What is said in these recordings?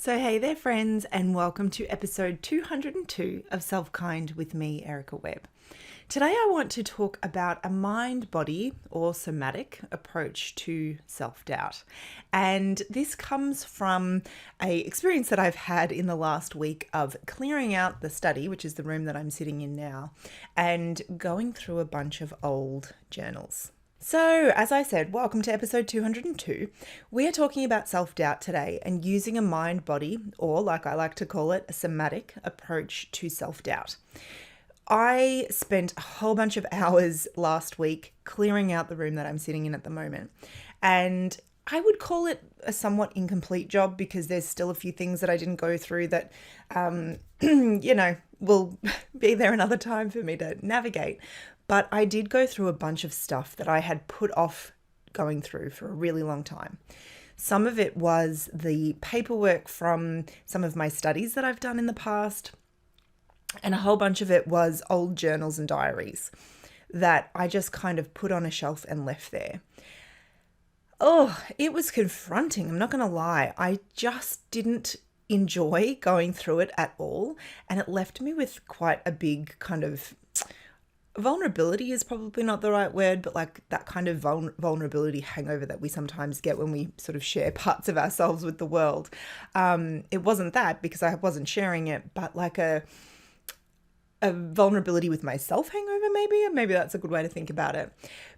So, hey there, friends, and welcome to episode 202 of SelfKind with me, Erica Webb. Today, I want to talk about a mind, body, or somatic approach to self-doubt. And this comes from a experience that I've had in the last week of clearing out the study, which is the room that I'm sitting in now, and going through a bunch of old journals. So, as I said, welcome to episode 202. We are talking about self-doubt today and using a mind-body, or like I like to call it, a somatic approach to self-doubt. I spent a whole bunch of hours last week clearing out the room that I'm sitting in at the moment. And I would call it a somewhat incomplete job because there's still a few things that I didn't go through that, will be there another time for me to navigate. But I did go through a bunch of stuff that I had put off going through for a really long time. Some of it was the paperwork from some of my studies that I've done in the past, and a whole bunch of it was old journals and diaries that I just kind of put on a shelf and left there. Oh, it was confronting. I'm not going to lie. I just didn't enjoy going through it at all. And it left me with quite a big kind of vulnerability is probably not the right word, but like that kind of vulnerability hangover that we sometimes get when we sort of share parts of ourselves with the world. It wasn't that because I wasn't sharing it, but like a vulnerability with myself hangover, maybe that's a good way to think about it.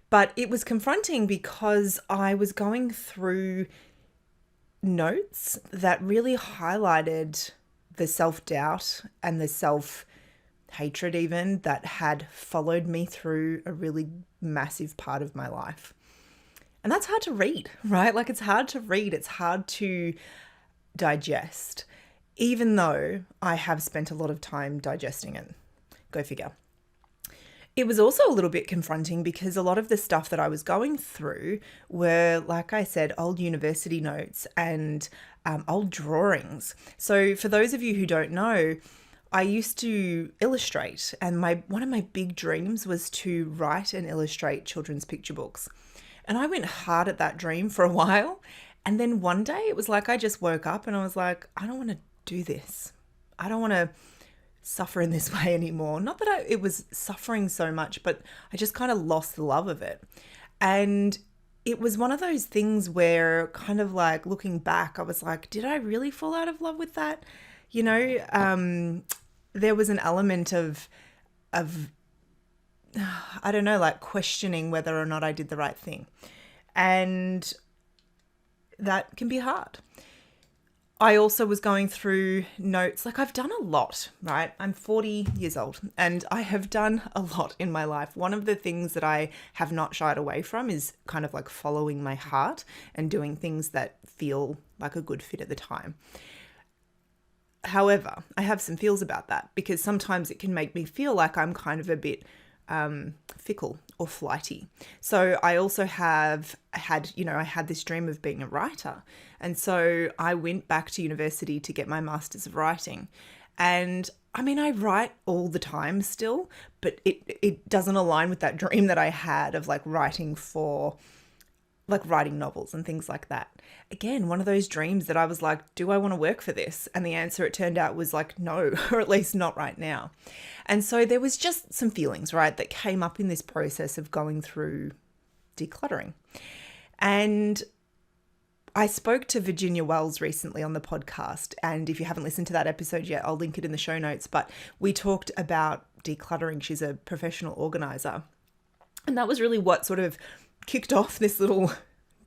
But it was confronting because I was going through notes that really highlighted the self-doubt and the self-hatred even that had followed me through a really massive part of my life. And that's hard to read, right? Like it's hard to read, it's hard to digest, even though I have spent a lot of time digesting it. Go figure. It was also a little bit confronting because a lot of the stuff that I was going through were, like I said, old university notes and old drawings. So for those of you who don't know, I used to illustrate, and one of my big dreams was to write and illustrate children's picture books. And I went hard at that dream for a while. And then one day it was like I just woke up and I was like, I don't want to do this. I don't want to suffer in this way anymore. Not that it was suffering so much, but I just kind of lost the love of it. And it was one of those things where kind of like looking back, I was like, did I really fall out of love with that? You know, there was an element of I don't know, like questioning whether or not I did the right thing. And that can be hard. I also was going through notes, like I've done a lot, right? I'm 40 years old and I have done a lot in my life. One of the things that I have not shied away from is kind of like following my heart and doing things that feel like a good fit at the time. However, I have some feels about that because sometimes it can make me feel like I'm kind of a bit fickle or flighty. So I also had this dream of being a writer. And so I went back to university to get my master's of writing. And I mean, I write all the time still, but it doesn't align with that dream that I had of like writing novels and things like that. Again, one of those dreams that I was like, do I want to work for this? And the answer it turned out was like, no, or at least not right now. And so there was just some feelings, right, that came up in this process of going through decluttering. And I spoke to Virginia Wells recently on the podcast. And if you haven't listened to that episode yet, I'll link it in the show notes. But we talked about decluttering. She's a professional organizer. And that was really what sort of kicked off this little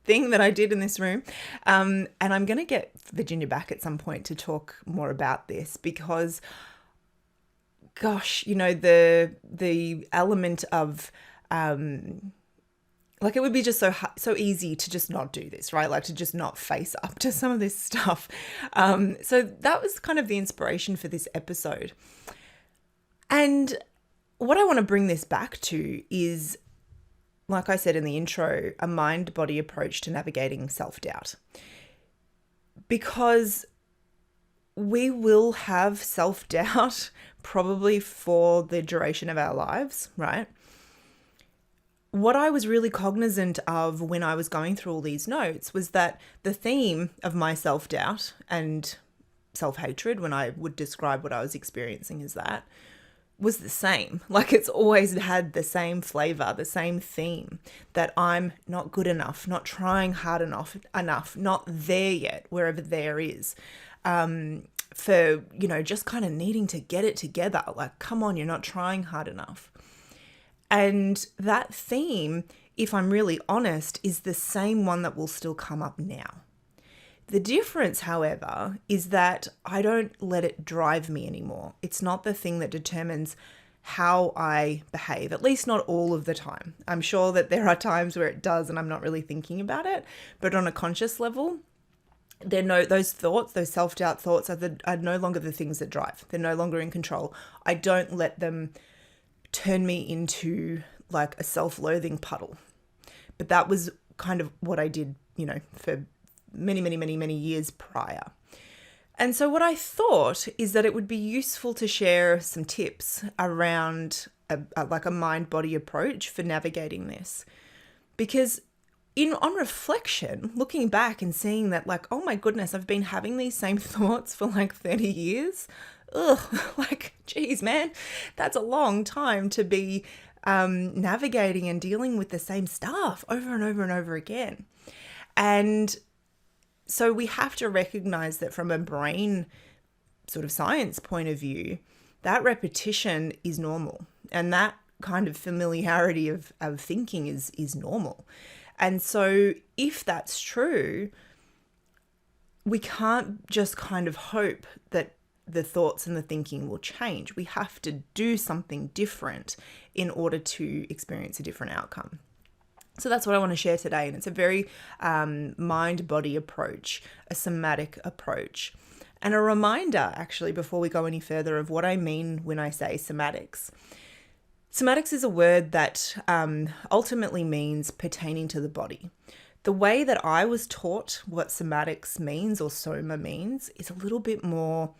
thing that I did in this room. And I'm going to get Virginia back at some point to talk more about this because, gosh, you know, the element of, like it would be just so easy to just not do this, right? Like to just not face up to some of this stuff. So that was kind of the inspiration for this episode. And what I want to bring this back to is, like I said in the intro, a mind-body approach to navigating self-doubt. Because we will have self-doubt probably for the duration of our lives, right? What I was really cognizant of when I was going through all these notes was that the theme of my self-doubt and self-hatred, when I would describe what I was experiencing as that, was the same. Like, it's always had the same flavor, the same theme, that I'm not good enough, not trying hard enough, not there yet, wherever there is. For, just kind of needing to get it together. Like, come on, you're not trying hard enough. And that theme, if I'm really honest, is the same one that will still come up now. The difference, however, is that I don't let it drive me anymore. It's not the thing that determines how I behave, at least not all of the time. I'm sure that there are times where it does and I'm not really thinking about it, but on a conscious level, those thoughts, those self-doubt thoughts are no longer the things that drive. They're no longer in control. I don't let them turn me into like a self-loathing puddle. But that was kind of what I did, for many years prior. And so what I thought is that it would be useful to share some tips around a mind-body approach for navigating this. Because on reflection, looking back and seeing that, like, oh my goodness, I've been having these same thoughts for like 30 years. Ugh, like, geez, man, that's a long time to be navigating and dealing with the same stuff over and over and over again. And so we have to recognize that from a brain sort of science point of view, that repetition is normal. And that kind of familiarity of thinking is normal. And so if that's true, we can't just kind of hope that the thoughts and the thinking will change. We have to do something different in order to experience a different outcome. So that's what I want to share today. And it's a very mind-body approach, a somatic approach. And a reminder, actually, before we go any further, of what I mean when I say somatics. Somatics is a word that ultimately means pertaining to the body. The way that I was taught what somatics means, or soma means, is a little bit more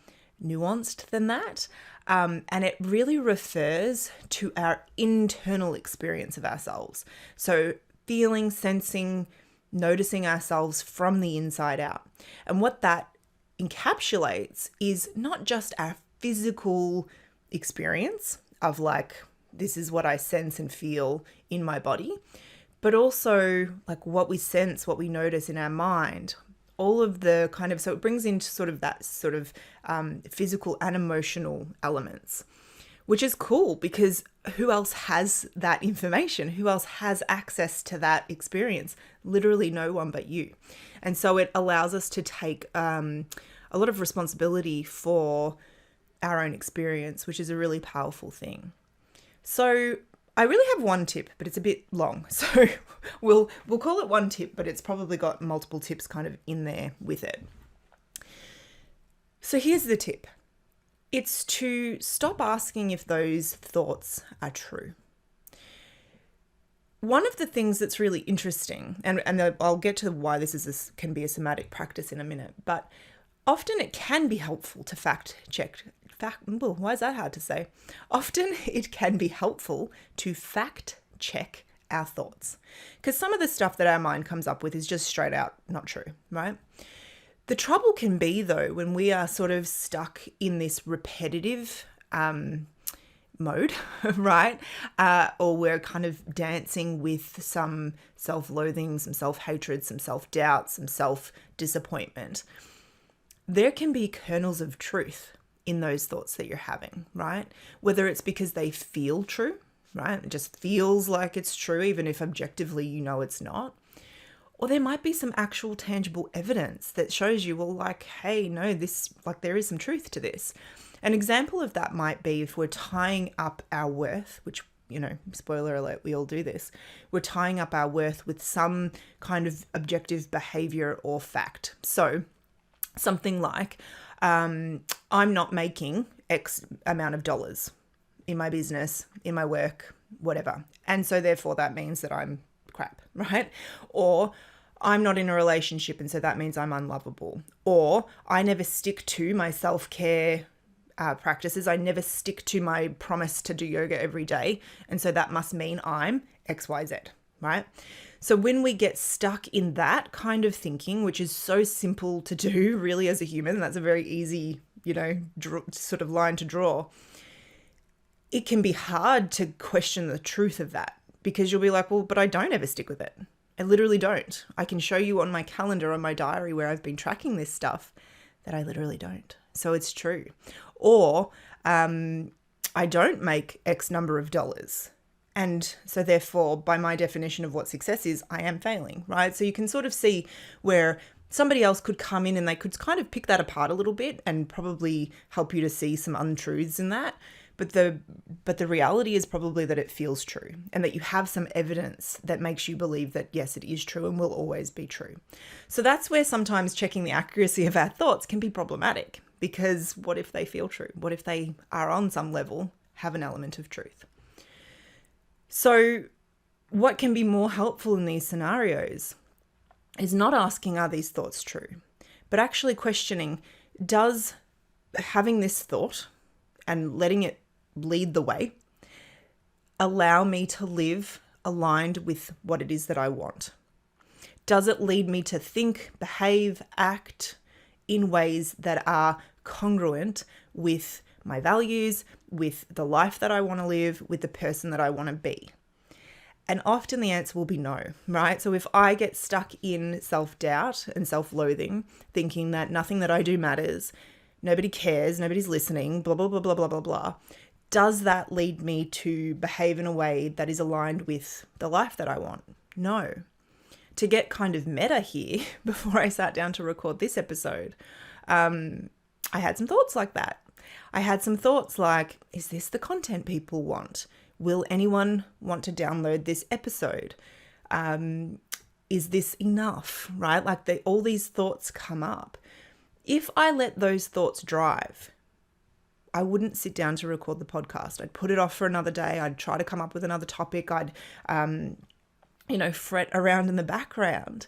nuanced than that. And it really refers to our internal experience of ourselves. So feeling, sensing, noticing ourselves from the inside out. And what that encapsulates is not just our physical experience of like, this is what I sense and feel in my body, but also like what we sense, what we notice in our mind, all of the kind of, so it brings into sort of that sort of physical and emotional elements, which is cool because who else has that information? Who else has access to that experience? Literally no one but you. And so it allows us to take a lot of responsibility for our own experience, which is a really powerful thing. So I really have one tip, but it's a bit long. So we'll call it one tip, but it's probably got multiple tips kind of in there with it. So here's the tip. It's to stop asking if those thoughts are true. One of the things that's really interesting, and I'll get to why this can be a somatic practice in a minute, but often it can be helpful to fact check. Why is that hard to say? Often it can be helpful to fact check our thoughts, because some of the stuff that our mind comes up with is just straight out not true, right? The trouble can be, though, when we are sort of stuck in this repetitive mode, right? Or we're kind of dancing with some self-loathing, some self-hatred, some self-doubt, some self-disappointment. There can be kernels of truth in those thoughts that you're having, right? Whether it's because they feel true, right? It just feels like it's true, even if objectively you know it's not. Or there might be some actual tangible evidence that shows you, well, like, hey, no, this, like, there is some truth to this. An example of that might be if we're tying up our worth, which, spoiler alert, we all do this. We're tying up our worth with some kind of objective behavior or fact. So something like, I'm not making X amount of dollars in my business, in my work, whatever. And so therefore that means that I'm crap, right? Or I'm not in a relationship and so that means I'm unlovable. Or I never stick to my self-care practices. I never stick to my promise to do yoga every day. And so that must mean I'm XYZ, right? So when we get stuck in that kind of thinking, which is so simple to do really as a human, that's a very easy, sort of line to draw. It can be hard to question the truth of that, because you'll be like, well, but I don't ever stick with it. I literally don't. I can show you on my calendar, on my diary where I've been tracking this stuff, that I literally don't. So it's true. Or I don't make X number of dollars. And so therefore, by my definition of what success is, I am failing, right? So you can sort of see where somebody else could come in and they could kind of pick that apart a little bit and probably help you to see some untruths in that. But the reality is probably that it feels true, and that you have some evidence that makes you believe that, yes, it is true and will always be true. So that's where sometimes checking the accuracy of our thoughts can be problematic, because what if they feel true? What if they are on some level, have an element of truth? So what can be more helpful in these scenarios is not asking, are these thoughts true? But actually questioning, does having this thought and letting it lead the way allow me to live aligned with what it is that I want? Does it lead me to think, behave, act in ways that are congruent with my values, with the life that I want to live, with the person that I want to be? And often the answer will be no, right? So if I get stuck in self-doubt and self-loathing, thinking that nothing that I do matters, nobody cares, nobody's listening, blah, blah, blah, blah, blah, blah, blah, does that lead me to behave in a way that is aligned with the life that I want? No. To get kind of meta here, before I sat down to record this episode, I had some thoughts like that. I had some thoughts like, is this the content people want? Will anyone want to download this episode? Is this enough, right? Like all these thoughts come up. If I let those thoughts drive, I wouldn't sit down to record the podcast. I'd put it off for another day. I'd try to come up with another topic. I'd, fret around in the background.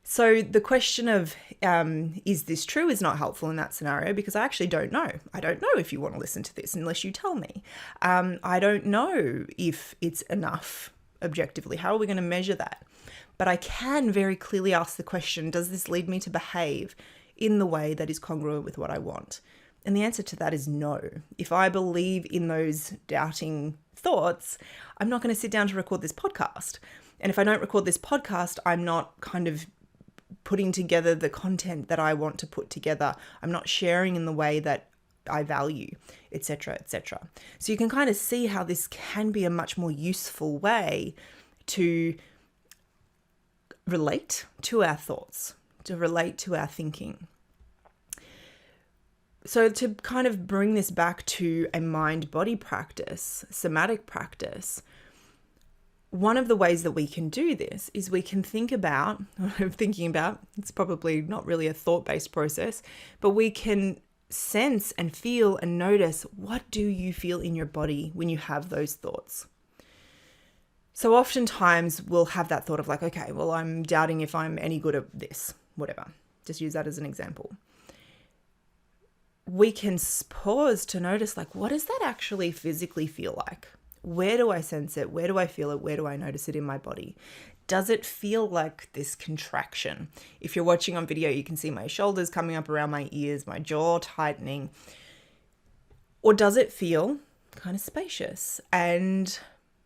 So the question of, is this true, is not helpful in that scenario, because I actually don't know. I don't know if you want to listen to this unless you tell me. I don't know if it's enough objectively. How are we going to measure that? But I can very clearly ask the question, does this lead me to behave in the way that is congruent with what I want? And the answer to that is no. If I believe in those doubting thoughts, I'm not going to sit down to record this podcast. And if I don't record this podcast, I'm not kind of putting together the content that I want to put together. I'm not sharing in the way that I value, etc., etc. So you can kind of see how this can be a much more useful way to relate to our thoughts, to relate to our thinking. So to kind of bring this back to a mind-body practice, somatic practice, one of the ways that we can do this is we can think about, it's probably not really a thought-based process, but we can sense and feel and notice, what do you feel in your body when you have those thoughts? So oftentimes we'll have that thought of like, okay, well, I'm doubting if I'm any good at this, whatever. Just use that as an example. We can pause to notice, like, what does that actually physically feel like? Where do I sense it? Where do I feel it? Where do I notice it in my body? Does it feel like this contraction? If you're watching on video, you can see my shoulders coming up around my ears, my jaw tightening. Or does it feel kind of spacious and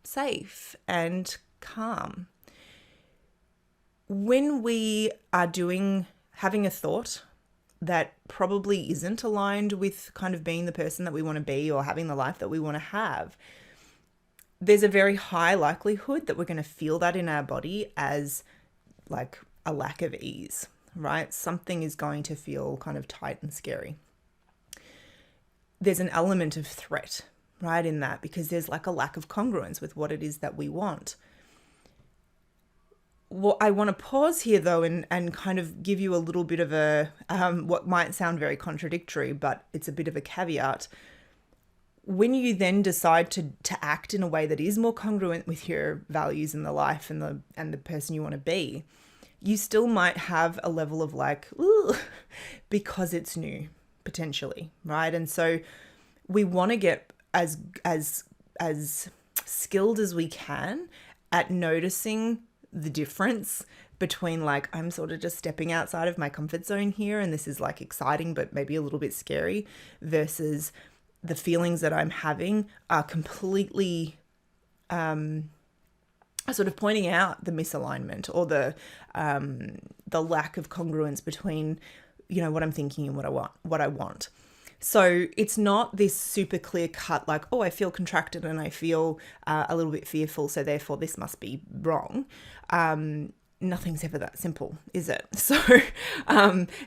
safe and calm? When we are having a thought that probably isn't aligned with kind of being the person that we want to be or having the life that we want to have, there's a very high likelihood that we're going to feel that in our body as like a lack of ease, right? Something is going to feel kind of tight and scary. There's an element of threat, right, in that, because there's like a lack of congruence with what it is that we want. Well, I want to pause here though and kind of give you a little bit of a, what might sound very contradictory, but it's a bit of a caveat. When you then decide to act in a way that is more congruent with your values in the life and the person you want to be, you still might have a level of like, ooh, because it's new, potentially, right? And so we want to get as skilled as we can at noticing the difference between like, I'm sort of just stepping outside of my comfort zone here and this is like exciting but maybe a little bit scary, versus the feelings that I'm having are completely sort of pointing out the misalignment or the lack of congruence between, you know, what I'm thinking and what I want. So it's not this super clear cut, like, oh, I feel contracted and I feel a little bit fearful, so therefore this must be wrong. Nothing's ever that simple, is it? So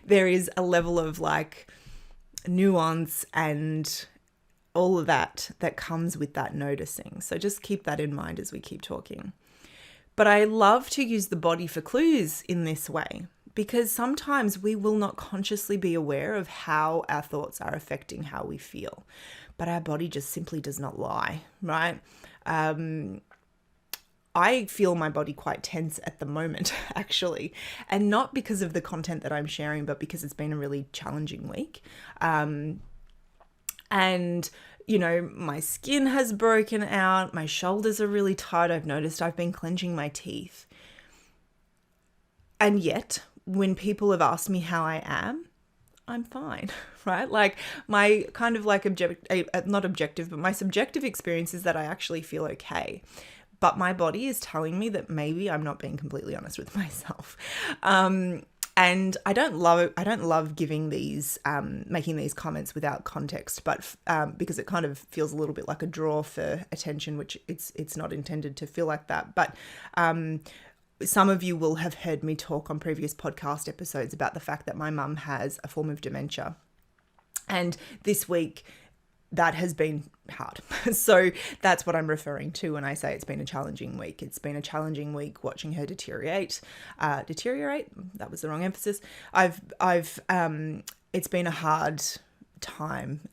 there is a level of like nuance and all of that comes with that noticing. So just keep that in mind as we keep talking. But I love to use the body for clues in this way, because sometimes we will not consciously be aware of how our thoughts are affecting how we feel. But our body just simply does not lie, right? I feel my body quite tense at the moment, actually, and not because of the content that I'm sharing, but because it's been a really challenging week. And, you know, my skin has broken out, my shoulders are really tight. I've noticed I've been clenching my teeth. And yet, when people have asked me how I am, I'm fine, right? Like my kind of like not objective, but my subjective experience is that I actually feel okay. But my body is telling me that maybe I'm not being completely honest with myself. And I don't love giving these, making these comments without context, but because it kind of feels a little bit like a draw for attention, which it's not intended to feel like that. But some of you will have heard me talk on previous podcast episodes about the fact that my mum has a form of dementia. And this week, that has been hard. So that's what I'm referring to when I say it's been a challenging week. It's been a challenging week watching her deteriorate. That was the wrong emphasis. It's been a hard time,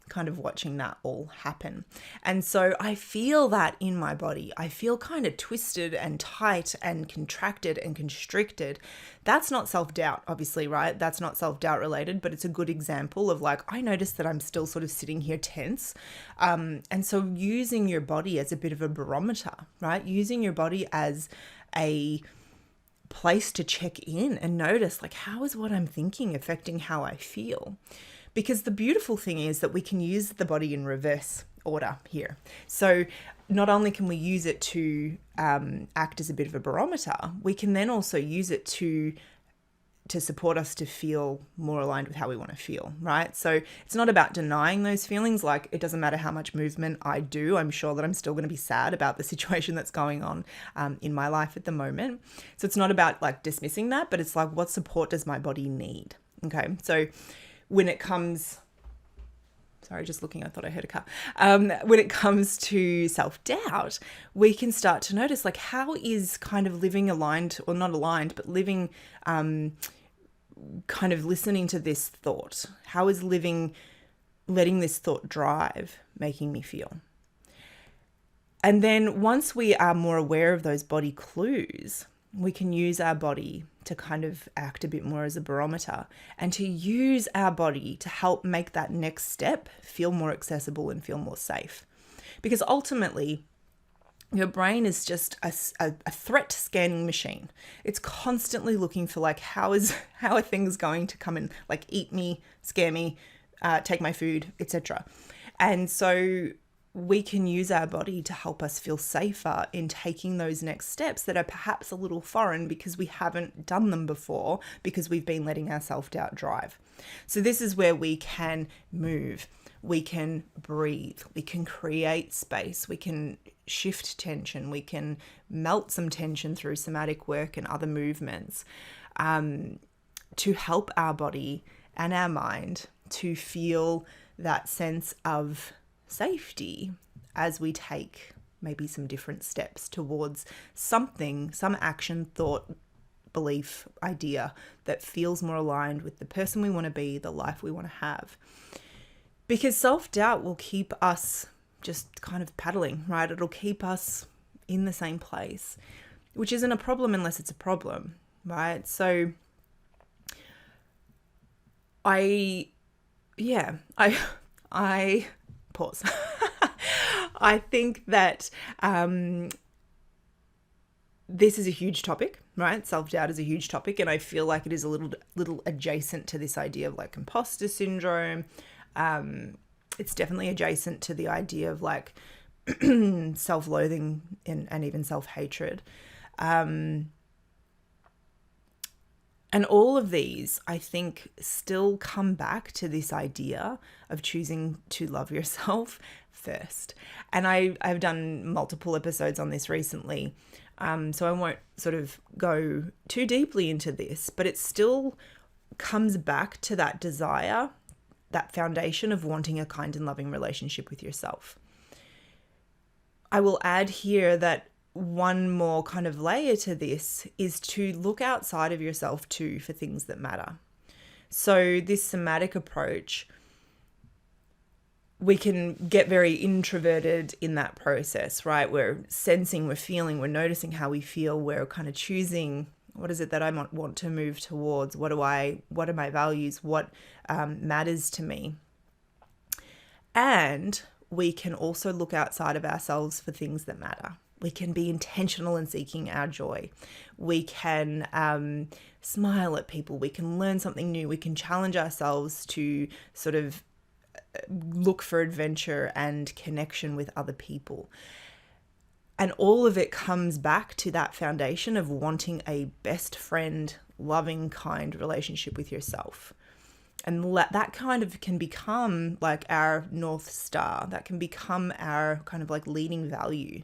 kind of watching that all happen. And so I feel that in my body. I feel kind of twisted and tight and contracted and constricted. That's not self-doubt, obviously, right? That's not self-doubt related, but it's a good example of like, I notice that I'm still sort of sitting here tense. And so using your body as a bit of a barometer, right? Using your body as a place to check in and notice, like, how is what I'm thinking affecting how I feel? Because the beautiful thing is that we can use the body in reverse order here. So not only can we use it to act as a bit of a barometer, we can then also use it to support us to feel more aligned with how we want to feel, right? So it's not about denying those feelings. Like, it doesn't matter how much movement I do, I'm sure that I'm still going to be sad about the situation that's going on in my life at the moment. So it's not about like dismissing that, but it's like, what support does my body need? Okay, so when it comes, sorry, just looking, I thought I heard a car. When it comes to self-doubt, we can start to notice, like, how is kind of living aligned, or not aligned, but living, kind of listening to this thought. How is letting this thought drive making me feel? And then once we are more aware of those body clues, we can use our body to kind of act a bit more as a barometer, and to use our body to help make that next step feel more accessible and feel more safe. Because ultimately, your brain is just a threat scanning machine. It's constantly looking for like, how are things going to come and like eat me, scare me, take my food, etc. And so we can use our body to help us feel safer in taking those next steps that are perhaps a little foreign because we haven't done them before, because we've been letting our self-doubt drive. So this is where we can move, we can breathe, we can create space, we can shift tension, we can melt some tension through somatic work and other movements, to help our body and our mind to feel that sense of safety as we take maybe some different steps towards something, some action, thought, belief, idea that feels more aligned with the person we want to be, the life we want to have. Because self-doubt will keep us just kind of paddling, right? It'll keep us in the same place, which isn't a problem unless it's a problem, right? So I pause. I think that this is a huge topic, right? Self-doubt is a huge topic, and I feel like it is a little adjacent to this idea of like imposter syndrome. It's definitely adjacent to the idea of like self-loathing and even self-hatred. And all of these, I think, still come back to this idea of choosing to love yourself first. And I've done multiple episodes on this recently, so I won't sort of go too deeply into this, but it still comes back to that desire, that foundation of wanting a kind and loving relationship with yourself. I will add here that one more kind of layer to this is to look outside of yourself too for things that matter. So this somatic approach, we can get very introverted in that process, right? We're sensing, we're feeling, we're noticing how we feel. We're kind of choosing, what is it that I want to move towards? What are my values? What matters to me? And we can also look outside of ourselves for things that matter. We can be intentional in seeking our joy. We can smile at people. We can learn something new. We can challenge ourselves to sort of look for adventure and connection with other people. And all of it comes back to that foundation of wanting a best friend, loving, kind relationship with yourself. And that kind of can become like our North Star. That can become our kind of like leading value.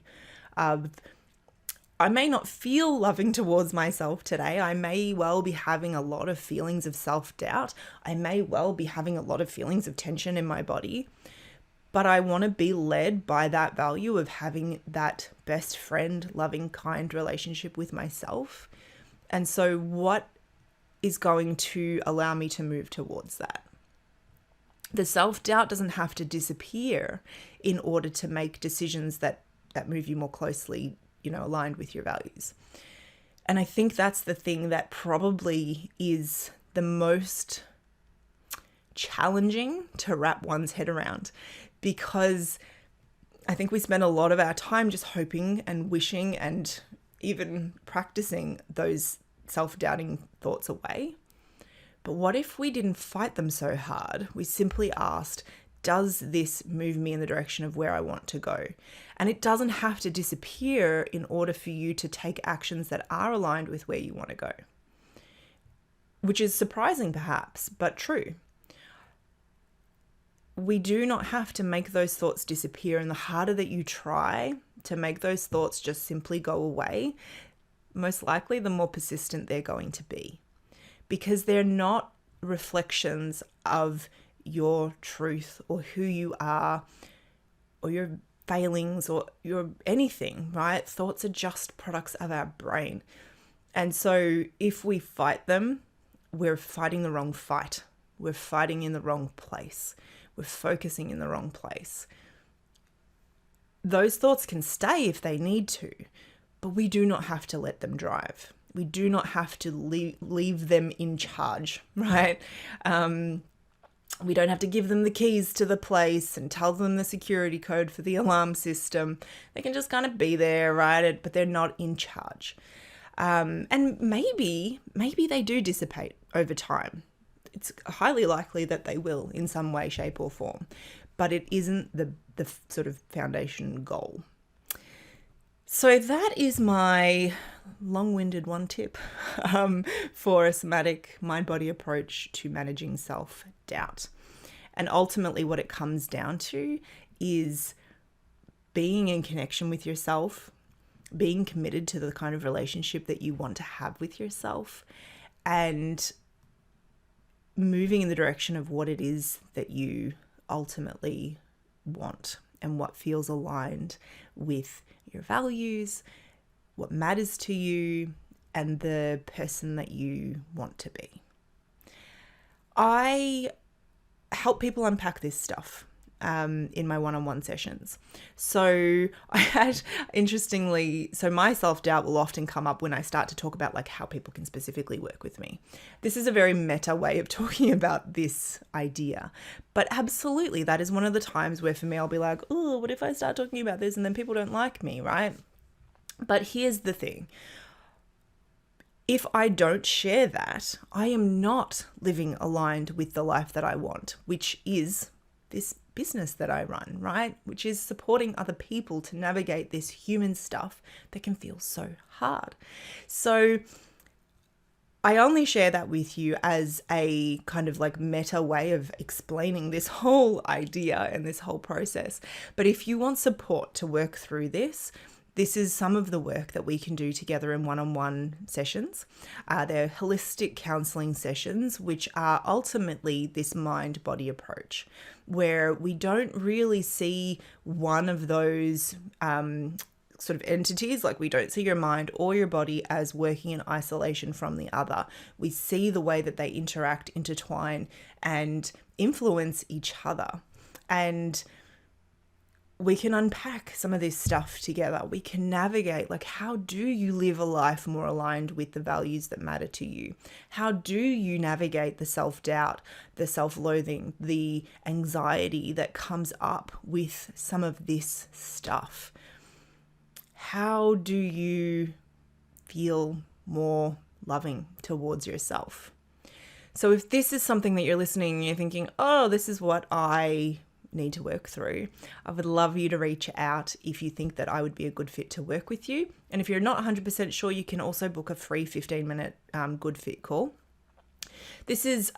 I may not feel loving towards myself today. I may well be having a lot of feelings of self-doubt. I may well be having a lot of feelings of tension in my body. But I want to be led by that value of having that best friend, loving, kind relationship with myself. And so what is going to allow me to move towards that? The self-doubt doesn't have to disappear in order to make decisions that move you more closely, aligned with your values. And I think that's the thing that probably is the most challenging to wrap one's head around, because I think we spend a lot of our time just hoping and wishing and even practicing those self-doubting thoughts away. But what if we didn't fight them so hard? We simply asked, does this move me in the direction of where I want to go? And it doesn't have to disappear in order for you to take actions that are aligned with where you want to go. Which is surprising perhaps, but true. We do not have to make those thoughts disappear, and the harder that you try to make those thoughts just simply go away, most likely the more persistent they're going to be, because they're not reflections of your truth or who you are or your failings or your anything, right? Thoughts are just products of our brain. And so if we fight them, we're fighting the wrong fight. We're fighting in the wrong place. We're focusing in the wrong place. Those thoughts can stay if they need to, but we do not have to let them drive. We do not have to leave them in charge, right? We don't have to give them the keys to the place and tell them the security code for the alarm system. They can just kind of be there, right? But they're not in charge. And maybe they do dissipate over time. It's highly likely that they will in some way, shape or form, but it isn't the sort of foundation goal. So that is my long-winded one tip for a somatic mind-body approach to managing self-doubt. And ultimately what it comes down to is being in connection with yourself, being committed to the kind of relationship that you want to have with yourself, and moving in the direction of what it is that you ultimately want and what feels aligned with your values, what matters to you, and the person that you want to be. I help people unpack this stuff in my one-on-one sessions. So I had, interestingly, so my self-doubt will often come up when I start to talk about like how people can specifically work with me. This is a very meta way of talking about this idea, but absolutely that is one of the times where for me I'll be like, oh, what if I start talking about this and then people don't like me, right? But here's the thing. If I don't share that, I am not living aligned with the life that I want, which is this business that I run, right? Which is supporting other people to navigate this human stuff that can feel so hard. So I only share that with you as a kind of like meta way of explaining this whole idea and this whole process. But if you want support to work through this, this is some of the work that we can do together in one-on-one sessions. They're holistic counseling sessions, which are ultimately this mind-body approach, where we don't really see one of those sort of entities, like we don't see your mind or your body as working in isolation from the other. We see the way that they interact, intertwine, and influence each other. And we can unpack some of this stuff together. We can navigate, like, how do you live a life more aligned with the values that matter to you? How do you navigate the self-doubt, the self-loathing, the anxiety that comes up with some of this stuff? How do you feel more loving towards yourself? So if this is something that you're listening and you're thinking, oh, this is what I need to work through, I would love you to reach out if you think that I would be a good fit to work with you. And if you're not 100% sure, you can also book a free 15-minute good fit call. This is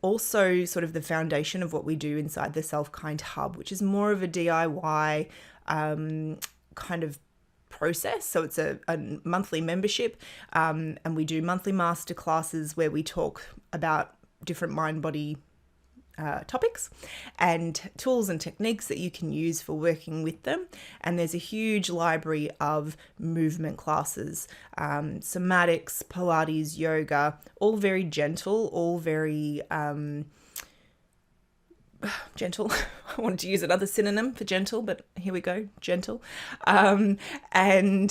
also sort of the foundation of what we do inside the SelfKind Hub, which is more of a DIY kind of process. So it's a monthly membership, and we do monthly masterclasses where we talk about different mind-body topics and tools and techniques that you can use for working with them. And there's a huge library of movement classes, somatics, Pilates, yoga, all very gentle, all very gentle. I wanted to use another synonym for gentle, but here we go, gentle. And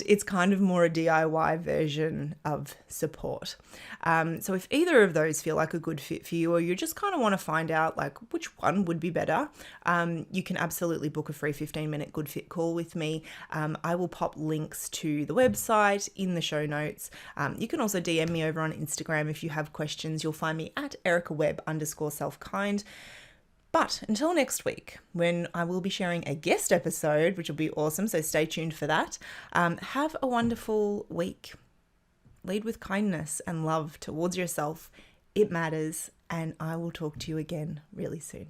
it's kind of more a DIY version of support. So if either of those feel like a good fit for you, or you just kind of want to find out like which one would be better, you can absolutely book a free 15-minute good fit call with me. I will pop links to the website in the show notes. You can also DM me over on Instagram if you have questions. You'll find me at Erica Webb _selfkind. But until next week, when I will be sharing a guest episode, which will be awesome, so stay tuned for that. Have a wonderful week. Lead with kindness and love towards yourself. It matters, and I will talk to you again really soon.